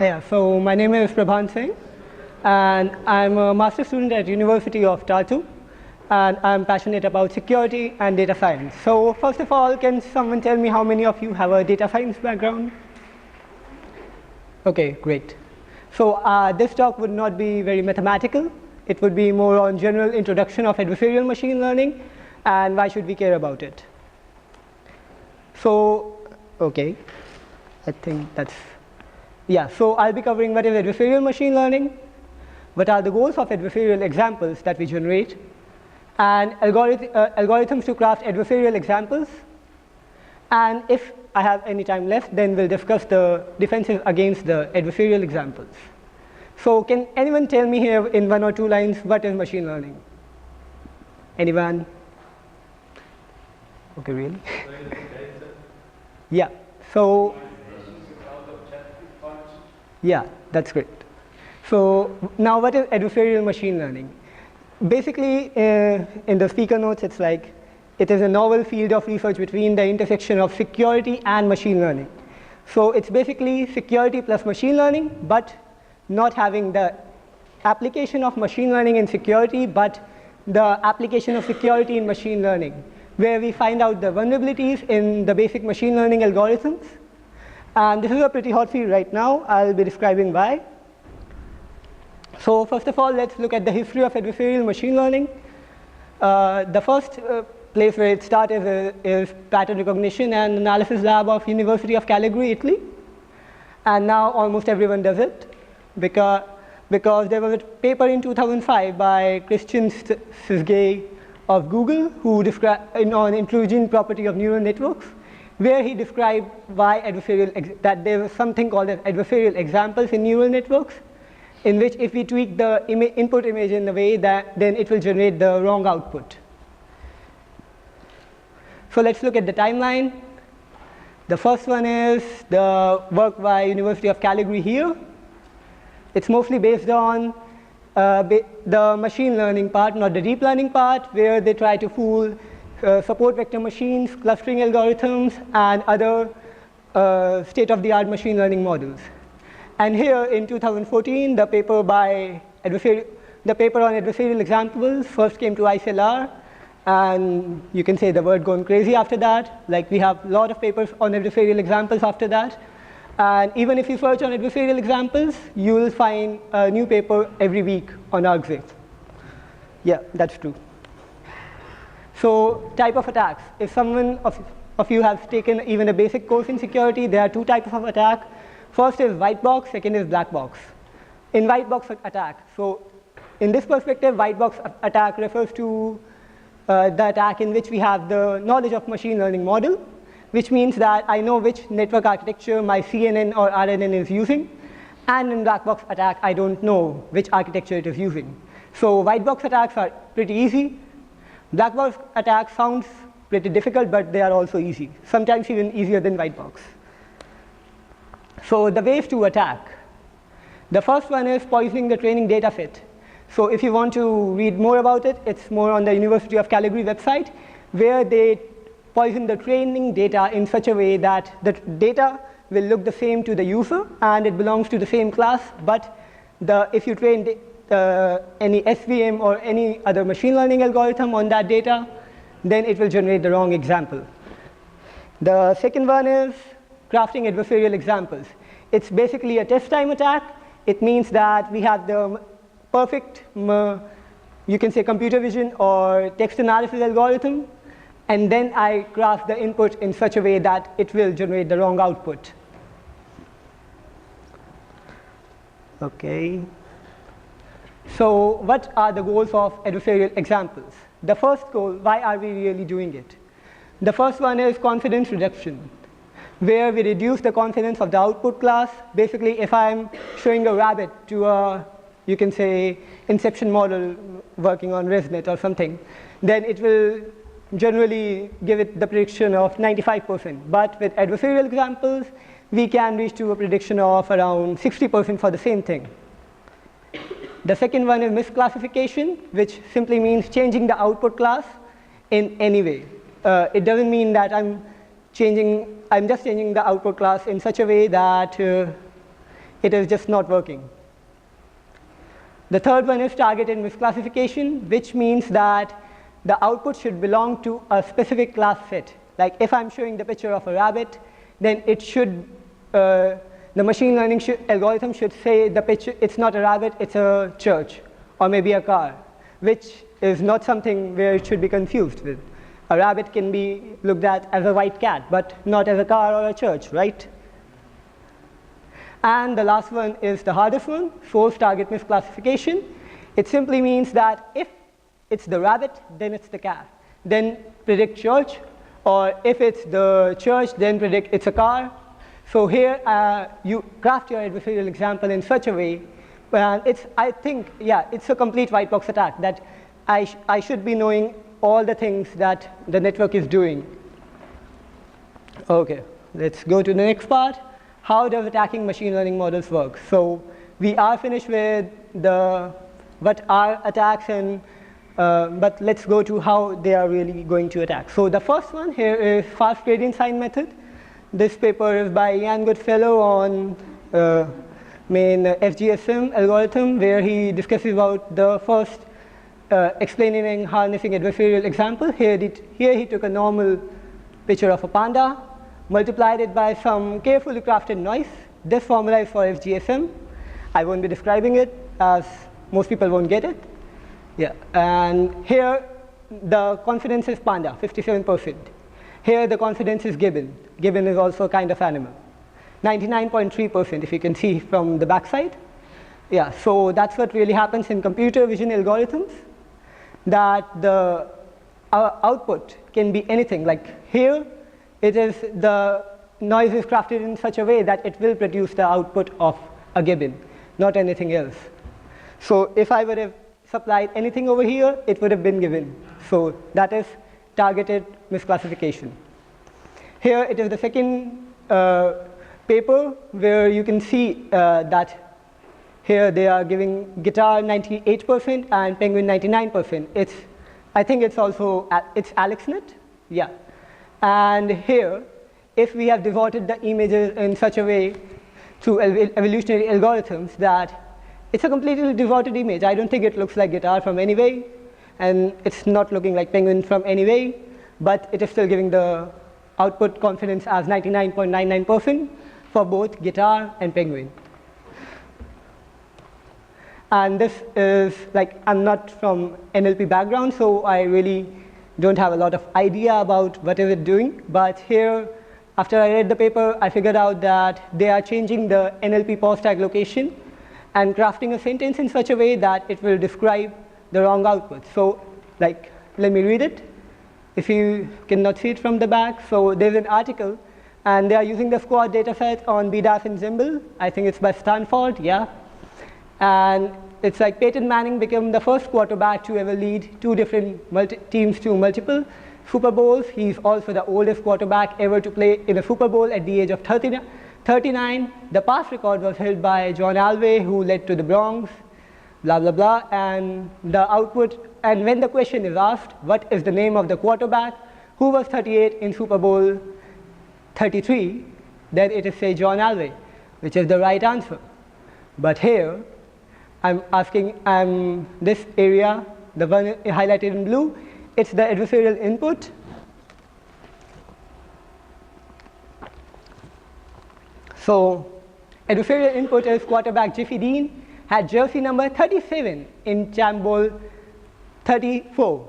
Yeah, so my name is Prabhant Singh, and I'm a master's student at University of Tartu, and I'm passionate about security and data science. So first of all, can someone tell me how many of you have a data science background? Okay, great. So this talk would not be very mathematical. It would be more on general introduction of adversarial machine learning and why should we care about it. So, okay, I think that's, yeah, so I'll be covering what is adversarial machine learning, what are the goals of adversarial examples that we generate, and algorithms to craft adversarial examples. And if I have any time left, then we'll discuss the defenses against the adversarial examples. So can anyone tell me here in 1 or 2 lines what is machine learning? Anyone? Okay, really? Yeah. So yeah, that's great. So now what is adversarial machine learning? Basically, in the speaker notes, it's like it is a novel field of research between the intersection of security and machine learning. So it's basically security plus machine learning, but not having the application of machine learning in security, but the application of security in machine learning, where we find out the vulnerabilities in the basic machine learning algorithms. And this is a pretty hot field right now. I'll be describing why. So first of all, let's look at the history of adversarial machine learning. The first place where it started is pattern recognition and analysis lab of University of Calgary, Italy. And now almost everyone does it because there was a paper in 2005 by Christian Singh of Google who described on inclusion property of neural networks, where he described why that there was something called as adversarial examples in neural networks, in which if we tweak the input image in a way that then it will generate the wrong output. So let's look at the timeline. The first one is the work by University of Calgary here. It's mostly based on the machine learning part, not the deep learning part, where they try to fool support vector machines, clustering algorithms, and other state-of-the-art machine learning models. And here in 2014, the paper on adversarial examples first came to ICLR, and you can say the word going crazy after that. Like we have a lot of papers on adversarial examples after that. And even if you search on adversarial examples, you will find a new paper every week on ArgZip. Yeah, that's true. So type of attacks. If someone of you has taken even a basic course in security, there are 2 types of attack. First is Whitebox, second is Blackbox. In Whitebox attack, so in this perspective, Whitebox attack refers to the attack in which we have the knowledge of machine learning model, which means that I know which network architecture my CNN or RNN is using. And in Blackbox attack, I don't know which architecture it is using. So Whitebox attacks are pretty easy. Blackbox attack sounds pretty difficult, but they are also easy, sometimes even easier than Whitebox. So the ways to attack. The first one is poisoning the training data set. So if you want to read more about it, it's more on the University of Calgary website, where they poison the training data in such a way that the data will look the same to the user, and it belongs to the same class, but if you train any SVM or any other machine learning algorithm on that data, then it will generate the wrong example. The second one is crafting adversarial examples. It's basically a test time attack. It means that we have the perfect, you can say computer vision or text analysis algorithm, and then I craft the input in such a way that it will generate the wrong output. Okay. So what are the goals of adversarial examples? The first goal, why are we really doing it? The first one is confidence reduction, where we reduce the confidence of the output class. Basically, if I'm showing a rabbit to a, you can say, inception model working on ResNet or something, then it will generally give it the prediction of 95%. But with adversarial examples, we can reach to a prediction of around 60% for the same thing. The second one is misclassification, which simply means changing the output class in any way. It doesn't mean that I'm just changing the output class in such a way that it is just not working. The third one is targeted misclassification, which means that the output should belong to a specific class set. Like if I'm showing the picture of a rabbit, then it should, the machine learning algorithm should say the picture, it's not a rabbit, it's a church, or maybe a car, which is not something where it should be confused with. A rabbit can be looked at as a white cat, but not as a car or a church, right? And the last one is the hardest one, forced target misclassification. It simply means that if it's the rabbit, then it's the cat. Then predict church, or if it's the church, then predict it's a car. So here you craft your adversarial example in such a way, and I think, yeah, it's a complete white box attack that I should be knowing all the things that the network is doing. Okay, let's go to the next part. How does attacking machine learning models work? So we are finished with what are attacks, and but let's go to how they are really going to attack. So the first one here is fast gradient sign method. This paper is by Ian Goodfellow on main FGSM algorithm, where he discusses about the first explaining and harnessing adversarial example. Here he took a normal picture of a panda, multiplied it by some carefully crafted noise. This formula is for FGSM. I won't be describing it, as most people won't get it. Yeah, and here the confidence is panda, 57%. Here the confidence is gibbon. Gibbon is also a kind of animal. 99.3%, if you can see from the backside. Yeah, so that's what really happens in computer vision algorithms, that the output can be anything. Like here, it is the noise is crafted in such a way that it will produce the output of a gibbon, not anything else. So if I would have supplied anything over here, it would have been given. So that is targeted misclassification. Here it is the second paper where you can see that here they are giving guitar 98% and penguin 99%. I think it's also it's AlexNet, yeah. And here, if we have devoted the images in such a way through evolutionary algorithms that it's a completely devoted image. I don't think it looks like guitar from any way, and it's not looking like penguin from any way, but it is still giving the output confidence as 99.99% for both guitar and penguin. And this is like, I'm not from NLP background, so I really don't have a lot of idea about what is it doing. But here, after I read the paper, I figured out that they are changing the NLP pause tag location and crafting a sentence in such a way that it will describe the wrong output. So like, let me read it, if you cannot see it from the back. So there's an article, and they are using the squad data set on BDAF and Zimble. I think it's by Stanford, yeah. And it's like Peyton Manning became the first quarterback to ever lead two different teams to multiple Super Bowls. He's also the oldest quarterback ever to play in a Super Bowl at the age of 39. The past record was held by John Elway, who led to the Bronx, blah, blah, blah. And the output, and when the question is asked, what is the name of the quarterback who was 38 in Super Bowl 33, then it is say John Elway, which is the right answer. But here, I'm asking this area, the one highlighted in blue, it's the adversarial input. So adversarial input is quarterback Jeffy Dean had jersey number 37 in Champ Bowl 34.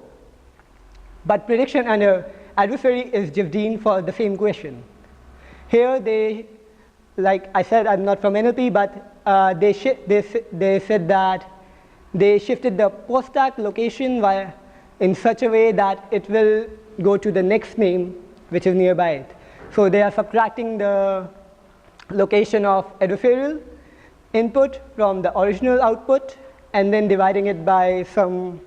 But prediction under adversary is Jeff Dean for the same question. Here they, like I said, I'm not from NLP, but they said that they shifted the post tag location in such a way that it will go to the next name, which is nearby it. So they are subtracting the location of adversarial input from the original output, and then dividing it by some,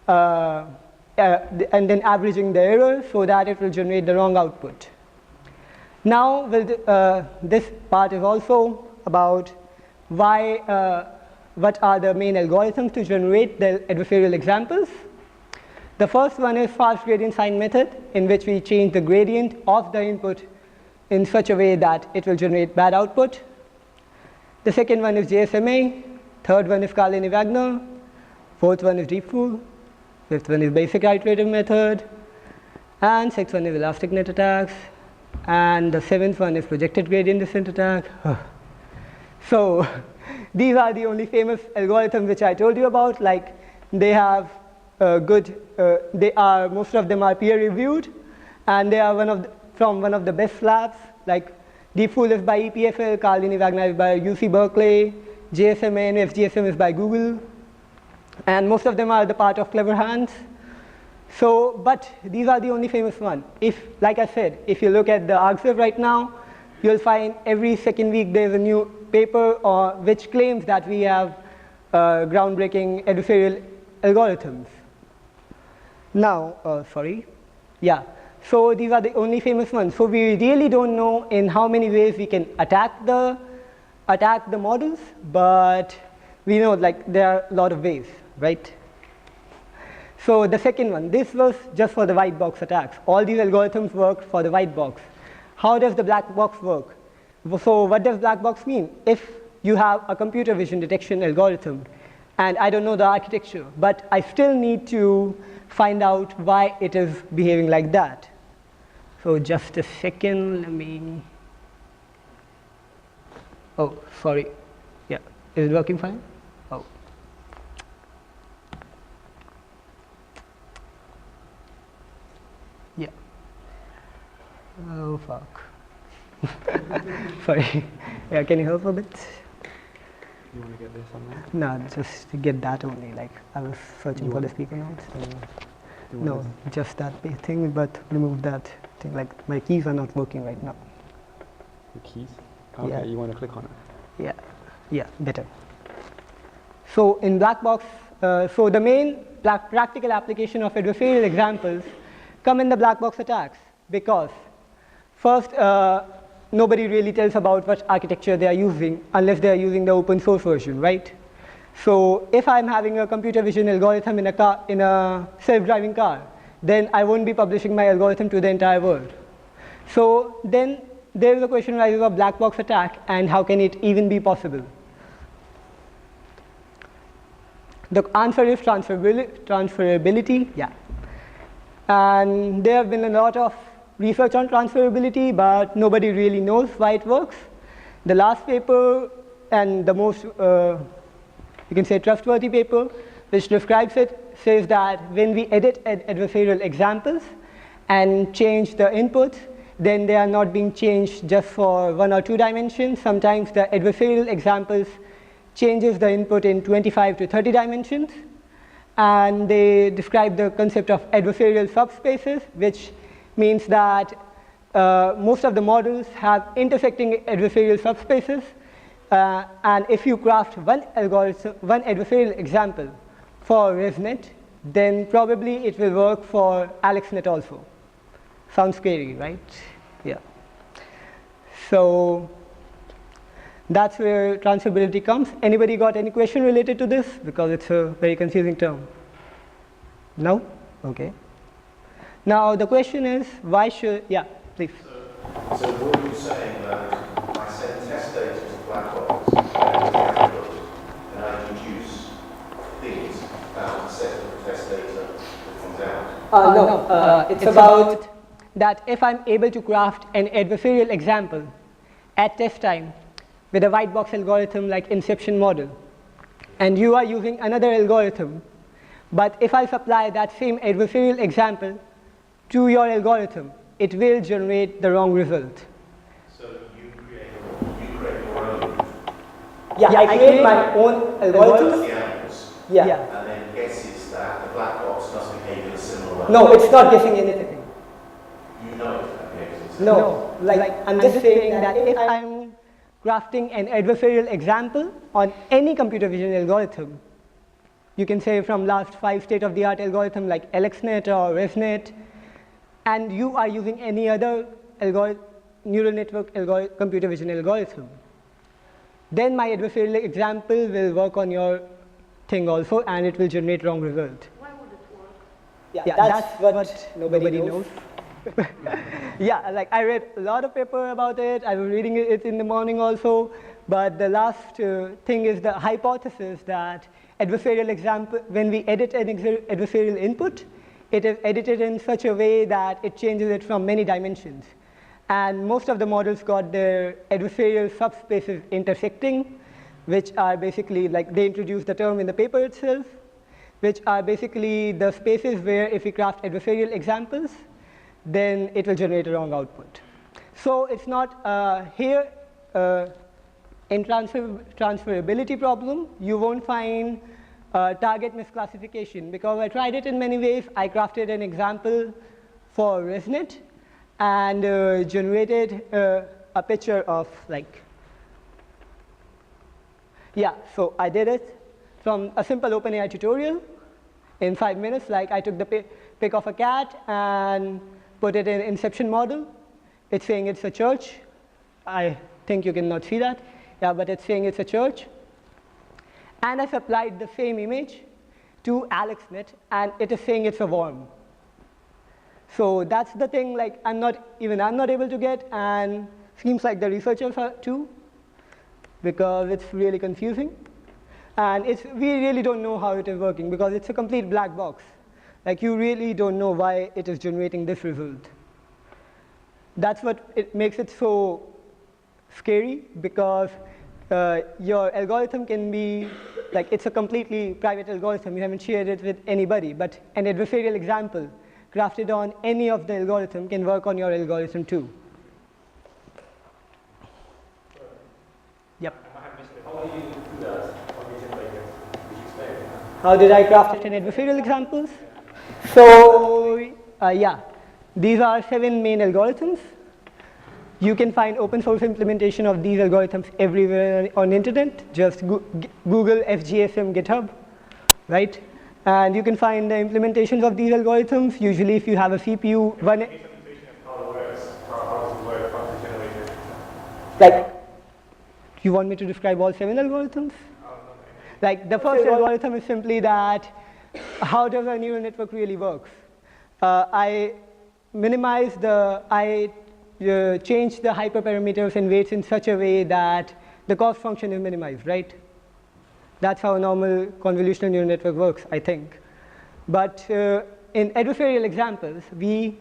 and then averaging the error so that it will generate the wrong output. Now, this part is also about what are the main algorithms to generate the adversarial examples. The first one is fast gradient sign method, in which we change the gradient of the input in such a way that it will generate bad output. The second one is JSMA, third one is Carlini Wagner, fourth one is DeepFool, fifth one is Basic Iterative Method, and sixth one is elastic net attacks, and the seventh one is projected gradient descent attack. So these are the only famous algorithms which I told you about. Like, they have most of them are peer reviewed, and they are from one of the best labs. Like, DeepFool is by EPFL, Carlini Wagner is by UC Berkeley, JSMA and FGSM is by Google, and most of them are the part of Clever Hands. So, but these are the only famous ones. Like I said, if you look at the arXiv right now, you'll find every second week there's a new paper which claims that we have groundbreaking adversarial algorithms. Now, so these are the only famous ones. So we really don't know in how many ways we can attack the models, but we know like there are a lot of ways, right? So the second one, this was just for the white box attacks. All these algorithms work for the white box. How does the black box work? So what does black box mean? If you have a computer vision detection algorithm, and I don't know the architecture, but I still need to find out why it is behaving like that. So just a second, let me, oh, sorry. Yeah, is it working fine? Oh. Yeah. Oh, fuck. Sorry. Yeah, can you help a bit? You want to get this on there? No, just to get that only. Like, I was searching for the speaker notes. No, just that thing, but remove that thing. Like, my keys are not working right now. The keys? Okay, Yeah. You want to click on it? Yeah, better. So in Blackbox, so the main practical application of adversarial examples come in the Blackbox attacks, because first, nobody really tells about what architecture they are using unless they are using the open source version, right? So if I'm having a computer vision algorithm in a self-driving car, then I won't be publishing my algorithm to the entire world. So then there is a question arises of black box attack, and how can it even be possible? The answer is transferability, yeah. And there have been a lot of research on transferability, but nobody really knows why it works. The last paper, and the most, you can say, trustworthy paper, which describes it, says that when we edit adversarial examples and change the inputs, then they are not being changed just for 1 or 2 dimensions. Sometimes the adversarial examples changes the input in 25 to 30 dimensions. And they describe the concept of adversarial subspaces, which means that most of the models have intersecting adversarial subspaces. And if you craft one adversarial example for ResNet, then probably it will work for AlexNet also. Sounds scary, right? Yeah. So that's where transferability comes. Anybody got any question related to this? Because it's a very confusing term. No? Okay. Now the question is, why should, yeah, please. So were you saying that I send test data to Blackbox and I induce things about a set of test data that comes out? No, it's about that if I'm able to craft an adversarial example at test time with a white box algorithm like inception model, and you are using another algorithm, but if I supply that same adversarial example to your algorithm, it will generate the wrong result. So you create your own. Yeah, I create my own algorithm. The animals. Yeah. And then guesses that the black box must behave in a similar way. No, it's not guessing anything. You know that behaves. No, like I'm just saying that if I'm crafting an adversarial example on any computer vision algorithm, you can say from last 5 state-of-the-art algorithm like AlexNet or ResNet, and you are using any other neural network computer vision algorithm, then my adversarial example will work on your thing also, and it will generate wrong result. Why would it work? Yeah, that's what nobody knows. Yeah, like I read a lot of paper about it. I was reading it in the morning also. But the last thing is the hypothesis that adversarial example, when we edit an adversarial input, it is edited in such a way that it changes it from many dimensions. And most of the models got their adversarial subspaces intersecting, which are basically like they introduced the term in the paper itself, which are basically the spaces where if we craft adversarial examples, then it will generate a wrong output. So it's not here in transferability problem, you won't find target misclassification because I tried it in many ways. I crafted an example for ResNet and generated a picture of like, yeah, so I did it from a simple OpenAI tutorial in 5 minutes. Like I took the pic of a cat and put it in inception model. It's saying it's a church. I think you cannot see that. Yeah, but it's saying it's a church. And I supplied the same image to AlexNet, and it is saying it's a worm. So that's the thing, like I'm not able to get, and seems like the researchers are too, because it's really confusing. And we really don't know how it is working, because it's a complete black box. Like you really don't know why it is generating this result. That's what it makes it so scary, because your algorithm can be, like it's a completely private algorithm. You haven't shared it with anybody, but an adversarial example crafted on any of the algorithm can work on your algorithm too. Yep. How did I craft it in adversarial examples? So yeah, these are 7 main algorithms. You can find open source implementation of these algorithms everywhere on internet. Just Google FGSM GitHub, right? And you can find the implementations of these algorithms. Usually if you have a CPU, like, you want me to describe all 7 algorithms? Like the first algorithm is simply that, how does a neural network really work? I change the hyperparameters and weights in such a way that the cost function is minimized, right? That's how a normal convolutional neural network works, I think. But in adversarial examples, we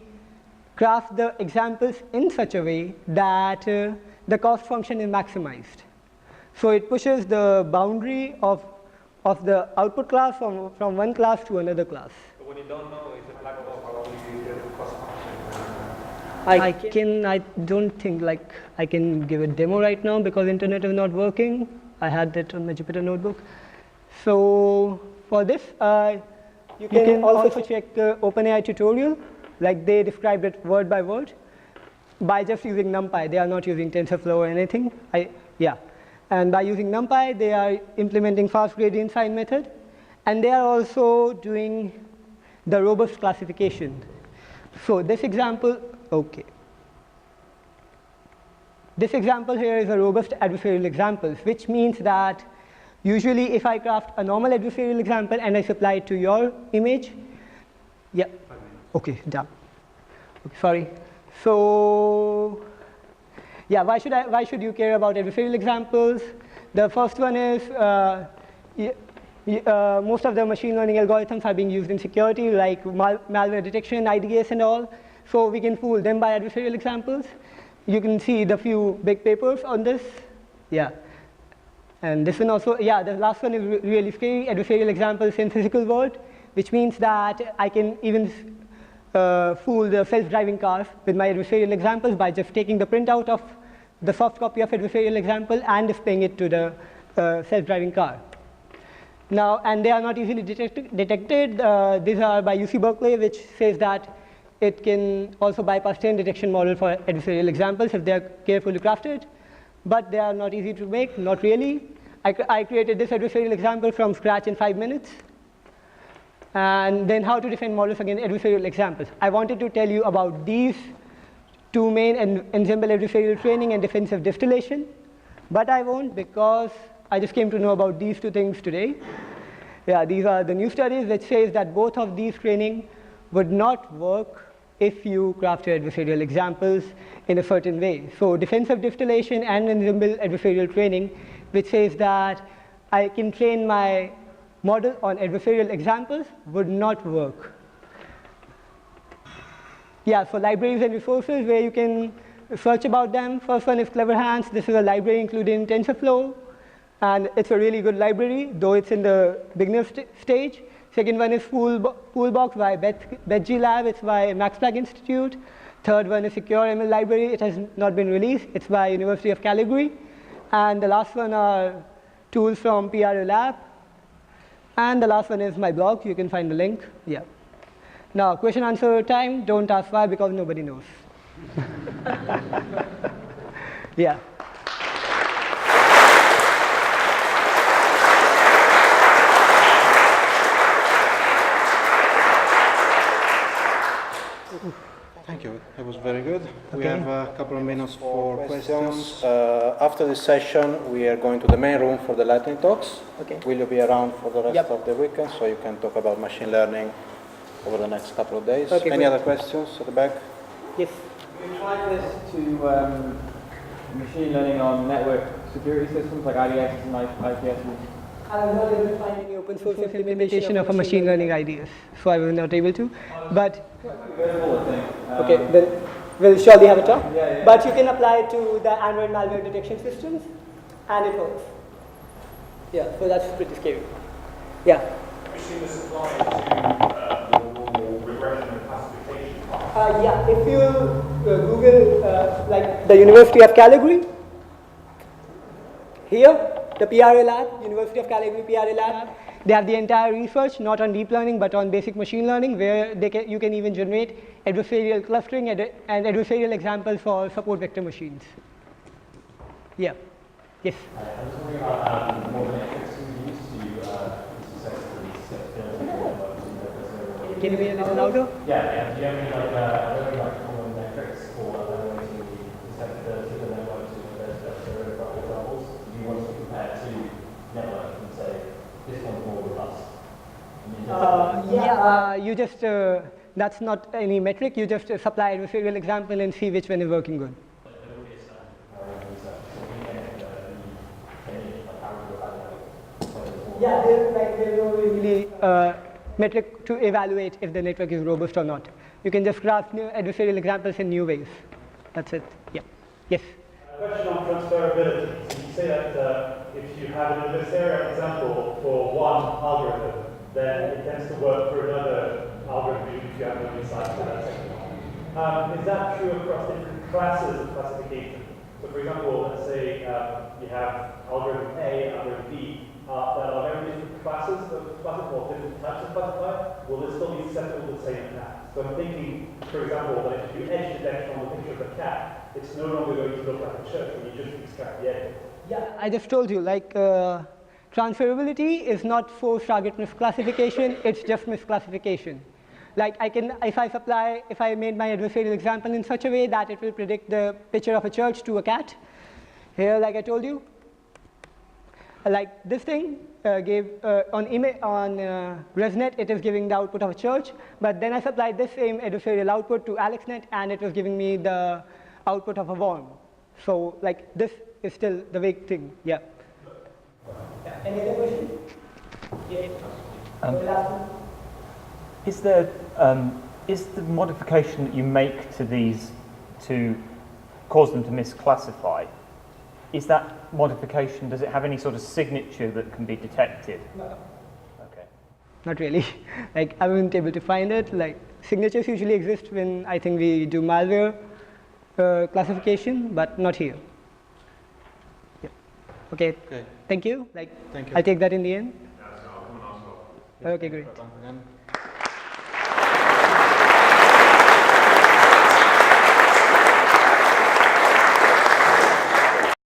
craft the examples in such a way that the cost function is maximized. So it pushes the boundary of the output class from one class to another class. But when you don't know it's a black box, how do you get the cost function? I don't think like I can give a demo right now because internet is not working. I had that on my Jupyter notebook. So for this, you can also check the OpenAI tutorial. Like they described it word by word by just using NumPy. They are not using TensorFlow or anything. And by using NumPy, they are implementing fast gradient sign method. And they are also doing the robust classification. So this example, okay. This example here is a robust adversarial example, which means that usually if I craft a normal adversarial example and I supply it to your image, yeah, okay, done. Okay, sorry. So yeah, why should you care about adversarial examples? The first one is most of the machine learning algorithms are being used in security, like malware detection, IDS and all. So we can fool them by adversarial examples. You can see the few big papers on this. Yeah. And this one also, yeah, the last one is really scary, adversarial examples in physical world, which means that I can even fool the self-driving cars with my adversarial examples by just taking the printout of the soft copy of adversarial example and displaying it to the self-driving car. Now, and they are not easily detected. These are by UC Berkeley, which says that it can also bypass chain detection model for adversarial examples if they are carefully crafted. But they are not easy to make, not really. I created this adversarial example from scratch in 5 minutes. And then how to defend models against adversarial examples. I wanted to tell you about these 2 main ensemble adversarial training and defensive distillation. But I won't, because I just came to know about these 2 things today. Yeah, these are the new studies which says that both of these training would not work if you craft your adversarial examples in a certain way. So defensive distillation and ensemble adversarial training, which says that I can train my model on adversarial examples, would not work. Yeah, so libraries and resources where you can search about them. First one is Clever Hands. This is a library included in TensorFlow, and it's a really good library, though it's in the beginner stage. Second one is Poolbox by BetG Lab. It's by Max Planck Institute. Third one is Secure ML Library. It has not been released. It's by University of Calgary. And the last one are tools from PRO Lab. And the last one is my blog. You can find the link. Yeah. Now, question answer time. Don't ask why, because nobody knows. Yeah. Thank you. It was very good. Okay. We have a couple of minutes for questions. After this session, we are going to the main room for the lightning talks. Okay. Will you be around for the rest Yep. of the weekend so you can talk about machine learning over the next couple of days? Okay, Any good. other questions at the back? Yes. We tried this to machine learning on network security systems like IDS and IPS. I was not able to find any open source implementation of a machine learning ideas, so I was not able to. But okay, then we'll surely have a talk. Yeah. But you can apply it to the Android malware detection systems, and it works. Yeah, so that's pretty scary. Yeah. Have you seen this applied to the normal regression and classification part? Yeah, if you Google like the University of Calgary, here, the PRA lab, University of Calgary PRA lab, they have the entire research, not on deep learning, but on basic machine learning, where you can even generate adversarial clustering and adversarial examples for support vector machines. Yeah. Yes? I was wondering about more metrics you use to successfully set building. Can you be a little louder? Yeah. Do you have any common metrics for evaluating the susceptibility of the network to those examples? Do you want to compare two networks and say this one's more robust? You just, that's not any metric, you just supply adversarial example and see which one is working good. Yeah, there's no really metric to evaluate if the network is robust or not. You can just craft new adversarial examples in new ways. That's it. Yeah. Yes? Question on transferability. So you say that if you have an adversarial example for one algorithm, then it tends to work for another algorithm if you have no insight for that second one. Is that true across different classes of classification? So for example, let's say you have algorithm A and algorithm B that are very different classes of classifier, or different types of classifier. Will they still be susceptible to the same attack? So I'm thinking, for example, that if you do edge detection on the picture of a cat, it's no longer going to look like a church when you just extract the edge. Yeah, I just told you, like transferability is not forced target misclassification, it's just misclassification. Like if I made my adversarial example in such a way that it will predict the picture of a church to a cat, here, like I told you, like this thing gave on ResNet, it is giving the output of a church, but then I supplied this same adversarial output to AlexNet, and it was giving me the output of a worm. So like this is still the big thing. Yeah. Any other question? Yeah. Is the modification that you make to these to cause them to misclassify, is that modification, does it have any sort of signature that can be detected? No. Okay. Not really. Like I wasn't able to find it. Like signatures usually exist when I think we do malware classification, but not here. Yeah. Okay. Okay. Thank you. Thank you. I'll take that in the end. That's not, Okay, great. Again.